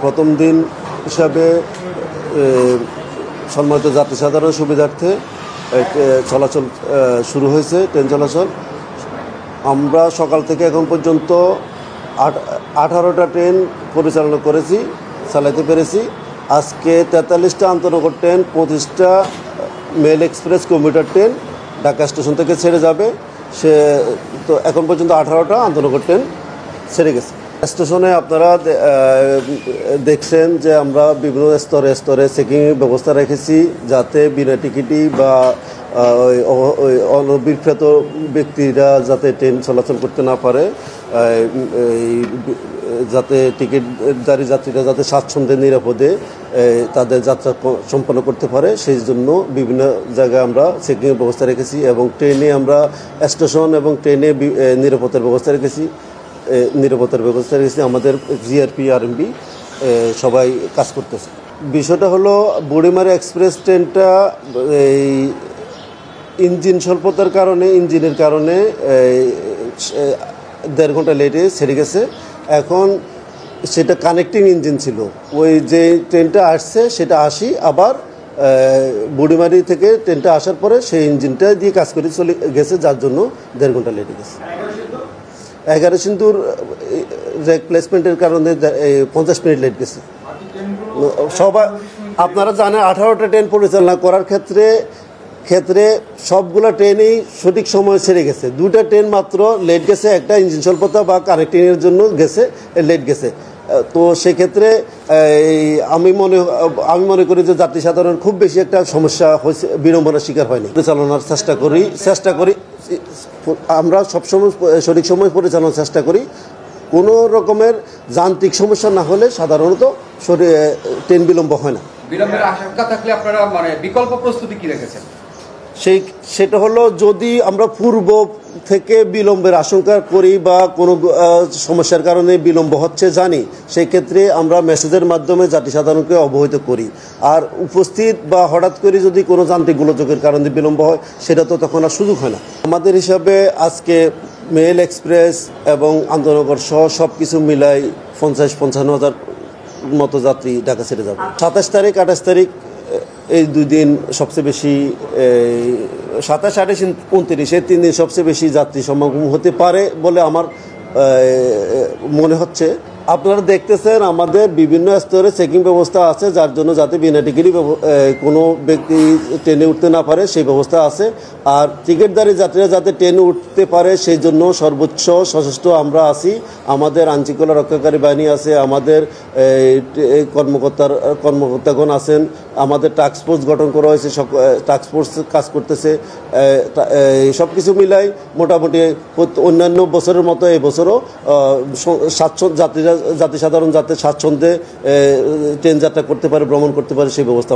প্রথম দিন হিসাবে সম্মানিত যাত্রী সাধারণ সুবিধার্থে চলাচল শুরু হয়েছে, ট্রেন চলাচল। আমরা সকাল থেকে এখন পর্যন্ত 18টা ট্রেন পরিচালনা করেছি, চালাতে পেরেছি। আজকে 43টা আন্তনগর ট্রেন, 25টা mail express commuter train Dhaka station থেকে ছেড়ে যাবে। সে তো এখন পর্যন্ত 18টা আন্তনগর ট্রেন ছেড়ে গেছে। স্টেশনে আপনারা দেখছেন যে আমরা বিভিন্ন স্তরে স্তরে চেকিংয়ের ব্যবস্থা রেখেছি, যাতে বিনা টিকিটই বা অনভিপ্রেত ব্যক্তিরা যাতে ট্রেন চলাচল করতে না পারে, যাতে টিকিটধারী যাত্রীরা যাতে স্বাচ্ছন্দ্যে নিরাপদে তাদের যাত্রা সম্পন্ন করতে পারে, সেই জন্য বিভিন্ন জায়গায় আমরা চেকিংয়ের ব্যবস্থা রেখেছি। এবং ট্রেনে আমরা স্টেশন এবং ট্রেনে নিরাপত্তার ব্যবস্থা রেখেছি। আমাদের জিআরপি আরএমবি সবাই কাজ করতেছে। বিষয়টা হলো বুড়িমারি এক্সপ্রেস ট্রেনটা এই ইঞ্জিন স্বল্পতার কারণে, ইঞ্জিনের কারণে 1.5 ঘন্টা লেটে ছেড়ে গেছে। এখন সেটা কানেক্টিং ইঞ্জিন ছিল, ওই যে ট্রেনটা আসছে সেটা আবার বুড়িমারি থেকে ট্রেনটা আসার পরে সেই ইঞ্জিনটা দিয়ে কাজ করে চলে গেছে, যার জন্য 1.5 ঘন্টা লেটে গেছে। 11 সিন্ধুর রিপ্লেসমেন্টের কারণে 50 মিনিট লেট গেছে। সবাই আপনারা জানেন 18টা ট্রেন পরিচালনা করার ক্ষেত্রে সবগুলো ট্রেনই সঠিক সময় ছেড়ে গেছে। 2টা ট্রেন মাত্র লেট গেছে, একটা ইঞ্জিন স্বল্পতা বা কানেক্টিংয়ের জন্য লেট গেছে। তো সেক্ষেত্রে আমি মনে করি যে যাত্রী সাধারণ খুব বেশি একটা সমস্যা হয়েছে, বিড়ম্বনার শিকার হয়নি। পরিচালনার চেষ্টা করি আমরা সবসময় সঠিক সময় পরিচালনার চেষ্টা করি। কোনো রকমের যান্ত্রিক সমস্যা না হলে সাধারণত ট্রেন বিলম্ব হয় না। বিলম্বের আশঙ্কা থাকলে আপনারা বিকল্প প্রস্তুতি কি রেখেছেন? সেটা হলো, যদি আমরা পূর্ব থেকে বিলম্বের আশঙ্কা করি বা কোনো সমস্যার কারণে বিলম্ব হচ্ছে জানি, সেই ক্ষেত্রে আমরা মেসেজের মাধ্যমে যাত্রী সাধারণকে অবহিত করি। আর উপস্থিত বা হঠাৎ করে যদি কোনো যান্ত্রিক গোলযোগের কারণে বিলম্ব হয়, সেটা তো তখন আর সুযোগ হয় না। আমাদের হিসাবে আজকে মেল এক্সপ্রেস এবং আন্তনগর সহ সব কিছু মিলাই 50-55 হাজার মতো যাত্রী ঢাকা ছেড়ে যাবে। 27 তারিখ 28 তারিখ এই 2 দিন সবচেয়ে বেশি, 27, 28, 29 এই 3 দিন সবচেয়ে বেশি যাত্রী সমাগম হতে পারে বলে আমার মনে হচ্ছে। আপনারা দেখতেছেন আমাদের বিভিন্ন স্তরে চেকিং ব্যবস্থা আছে, যার জন্য যাতে বিনা টিকিটই কোনো ব্যক্তি ট্রেনে উঠতে না পারে সেই ব্যবস্থা আছে। আর টিকিটধারী যাত্রীরা যাতে ট্রেনে উঠতে পারে সেই জন্য সর্বোচ্চ সশস্ত্র আমরা আছি। আমাদের আইনশৃঙ্খলা রক্ষাকারী বাহিনী আছে, আমাদের কর্মকর্তাগণ আছেন, আমাদের টাস্ক ফোর্স গঠন করা হয়েছে, টাস্ক ফোর্স কাজ করতেছে। সব কিছু মিলাই মোটামুটি অন্যান্য বছরের মতো এই বছরও যাত্রী সাধারণ যাতে স্বাচ্ছন্দ্যে ট্রেন যাত্রা করতে পারে, ভ্রমণ করতে পারে সেই ব্যবস্থা।